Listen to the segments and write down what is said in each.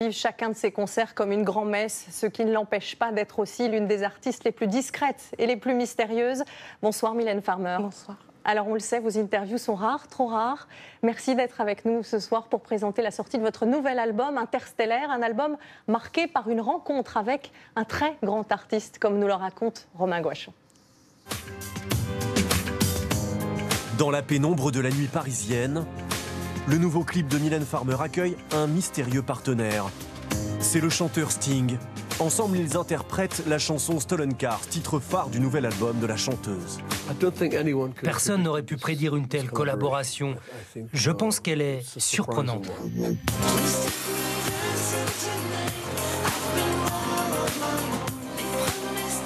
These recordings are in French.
Vivent chacun de ses concerts comme une grand-messe, ce qui ne l'empêche pas d'être aussi l'une des artistes les plus discrètes et les plus mystérieuses. Bonsoir Mylène Farmer. Bonsoir. Alors on le sait, vos interviews sont rares, trop rares. Merci d'être avec nous ce soir pour présenter la sortie de votre nouvel album Interstellaire, un album marqué par une rencontre avec un très grand artiste, comme nous le raconte Romain Gouachon. Dans la pénombre de la nuit parisienne, le nouveau clip de Mylène Farmer accueille un mystérieux partenaire. C'est le chanteur Sting. Ensemble, ils interprètent la chanson Stolen Cars, titre phare du nouvel album de la chanteuse. Personne n'aurait pu prédire une telle collaboration. Je pense qu'elle est surprenante.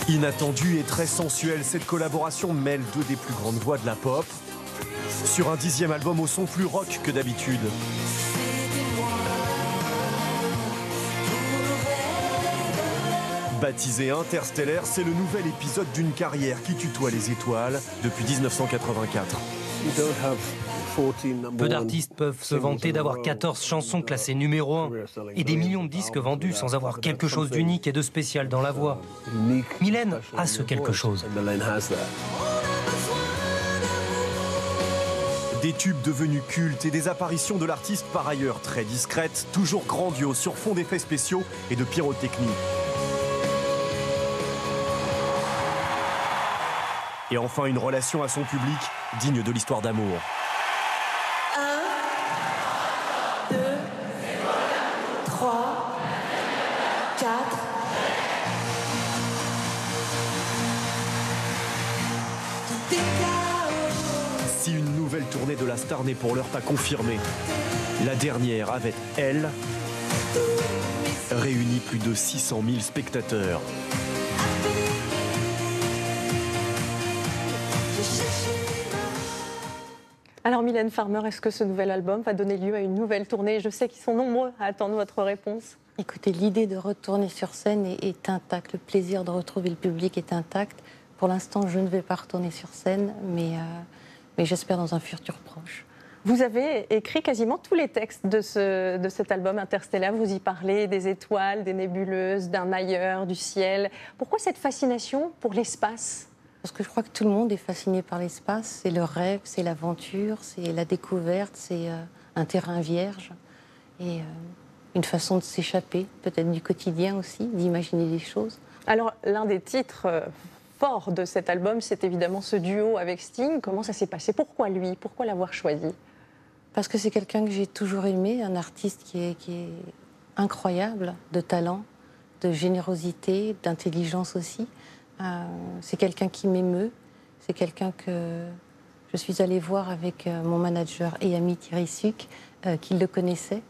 Inattendue et très sensuelle, cette collaboration mêle deux des plus grandes voix de la pop sur un 10e album au son plus rock que d'habitude. Baptisé Interstellaire, c'est le nouvel épisode d'une carrière qui tutoie les étoiles depuis 1984. Peu d'artistes peuvent se vanter d'avoir 14 chansons classées numéro 1 et des millions de disques vendus sans avoir quelque chose d'unique et de spécial dans la voix. Mylène a ce quelque chose. Des tubes devenus cultes et des apparitions de l'artiste par ailleurs très discrètes, toujours grandiose sur fond d'effets spéciaux et de pyrotechnie. Et enfin une relation à son public digne de l'histoire d'amour. 1, 2, 3, 4. Si une nouvelle tournée de la star n'est pour l'heure pas confirmée, la dernière avec elle réunit plus de 600 000 spectateurs. Alors Mylène Farmer, est-ce que ce nouvel album va donner lieu à une nouvelle tournée? Je sais qu'ils sont nombreux à attendre votre réponse. Écoutez, l'idée de retourner sur scène est intacte. Le plaisir de retrouver le public est intact. Pour l'instant, je ne vais pas retourner sur scène, mais j'espère dans un futur proche. Vous avez écrit quasiment tous les textes de cet album Interstellaire. Vous y parlez des étoiles, des nébuleuses, d'un ailleurs, du ciel. Pourquoi cette fascination pour l'espace? Parce que je crois que tout le monde est fasciné par l'espace. C'est le rêve, c'est l'aventure, c'est la découverte, c'est un terrain vierge et une façon de s'échapper, peut-être du quotidien aussi, d'imaginer des choses. Alors, l'un des titres forts de cet album, c'est évidemment ce duo avec Sting. Comment ça s'est passé? Pourquoi lui? Pourquoi l'avoir choisi? Parce que c'est quelqu'un que j'ai toujours aimé, un artiste qui est incroyable, de talent, de générosité, d'intelligence aussi. C'est quelqu'un qui m'émeut, c'est quelqu'un que je suis allée voir avec mon manager et ami Thierry Suc, qui le connaissait.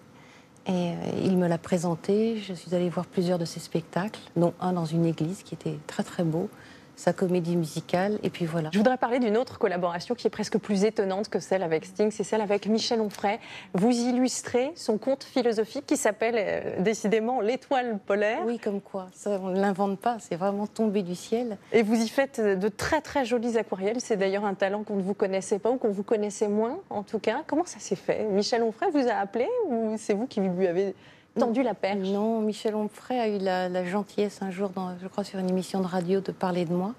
Et il me l'a présenté, je suis allée voir plusieurs de ses spectacles, dont un dans une église qui était très très beau, sa comédie musicale, et puis voilà. Je voudrais parler d'une autre collaboration qui est presque plus étonnante que celle avec Sting, c'est celle avec Michel Onfray. Vous illustrez son conte philosophique qui s'appelle décidément L'étoile polaire. Oui, comme quoi, ça, on ne l'invente pas, c'est vraiment tombé du ciel. Et vous y faites de très très jolis aquarelles, c'est d'ailleurs un talent qu'on ne vous connaissait pas ou qu'on vous connaissait moins en tout cas. Comment ça s'est fait? Michel Onfray vous a appelé ou c'est vous qui lui avez tendu la perche? Non, Michel Onfray a eu la gentillesse un jour, je crois sur une émission de radio, de parler de moi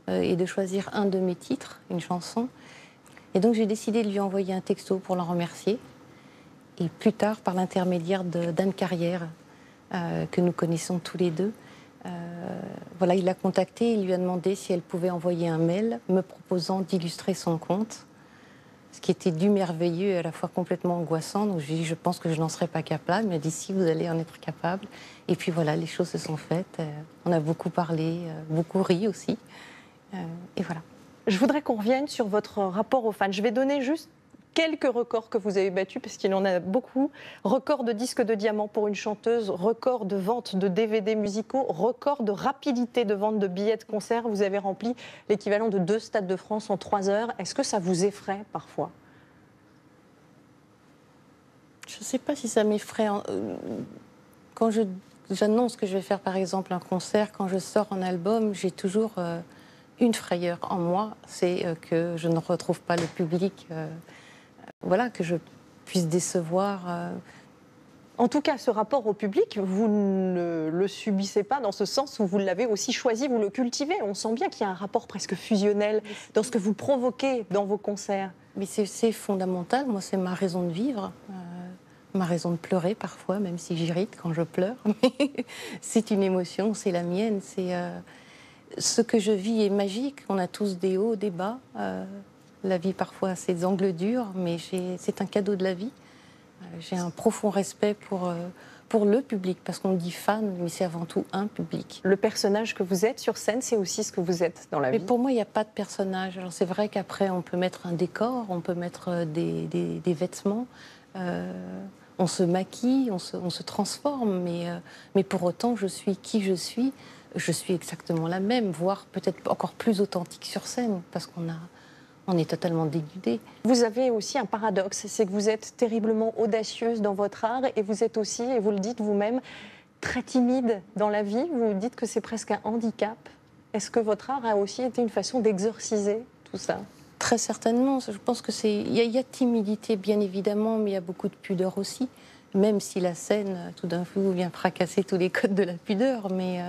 et de choisir un de mes titres, une chanson. Et donc j'ai décidé de lui envoyer un texto pour l'en remercier. Et plus tard, par l'intermédiaire d'Anne Carrière, que nous connaissons tous les deux, voilà, il l'a contactée, il lui a demandé si elle pouvait envoyer un mail me proposant d'illustrer son conte. Ce qui était du merveilleux et à la fois complètement angoissant. Donc j'ai dit, je pense que je n'en serais pas capable. Il m'a dit, si, vous allez en être capable. Et puis voilà, les choses se sont faites. On a beaucoup parlé, beaucoup ri aussi. Et voilà. Je voudrais qu'on revienne sur votre rapport aux fans. Je vais donner juste quelques records que vous avez battus, parce qu'il en a beaucoup. Record de disques de diamant pour une chanteuse, record de vente de DVD musicaux, record de rapidité de vente de billets de concert. Vous avez rempli l'équivalent de 2 stades de France en 3 heures. Est-ce que ça vous effraie parfois? Je ne sais pas si ça m'effraie. Quand j'annonce que je vais faire par exemple un concert, quand je sors un album, j'ai toujours une frayeur en moi, c'est que je ne retrouve pas le public. Voilà, que je puisse décevoir. En tout cas, ce rapport au public, vous ne le subissez pas dans ce sens où vous l'avez aussi choisi, vous le cultivez. On sent bien qu'il y a un rapport presque fusionnel dans ce que vous provoquez dans vos concerts. Mais c'est fondamental, moi c'est ma raison de vivre, ma raison de pleurer parfois, même si j'irrite quand je pleure. C'est une émotion, c'est la mienne. Ce que je vis est magique, on a tous des hauts, des bas. La vie parfois a ses angles durs, mais c'est un cadeau de la vie. J'ai un profond respect pour le public, parce qu'on dit fan, mais c'est avant tout un public. Le personnage que vous êtes sur scène, c'est aussi ce que vous êtes dans la vie. Mais pour moi, il n'y a pas de personnage. Alors c'est vrai qu'après, on peut mettre un décor, on peut mettre des vêtements, on se maquille, on se transforme, mais pour autant, je suis qui je suis exactement la même, voire peut-être encore plus authentique sur scène, parce qu'on est totalement dénudé. Vous avez aussi un paradoxe, c'est que vous êtes terriblement audacieuse dans votre art et vous êtes aussi, et vous le dites vous-même, très timide dans la vie. Vous dites que c'est presque un handicap. Est-ce que votre art a aussi été une façon d'exorciser tout ça? Très certainement. Je pense que il y a timidité, bien évidemment, mais il y a beaucoup de pudeur aussi. Même si la scène, tout d'un coup, vient fracasser tous les codes de la pudeur. Mais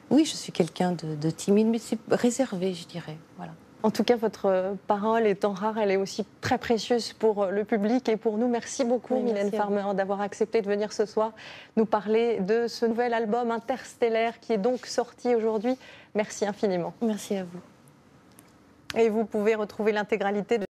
oui, je suis quelqu'un de timide, mais c'est réservé, je dirais. Voilà. En tout cas, votre parole étant rare, elle est aussi très précieuse pour le public et pour nous. Merci beaucoup, oui, Mylène Farmer, d'avoir accepté de venir ce soir nous parler de ce nouvel album Interstellaire qui est donc sorti aujourd'hui. Merci infiniment. Merci à vous. Et vous pouvez retrouver l'intégralité de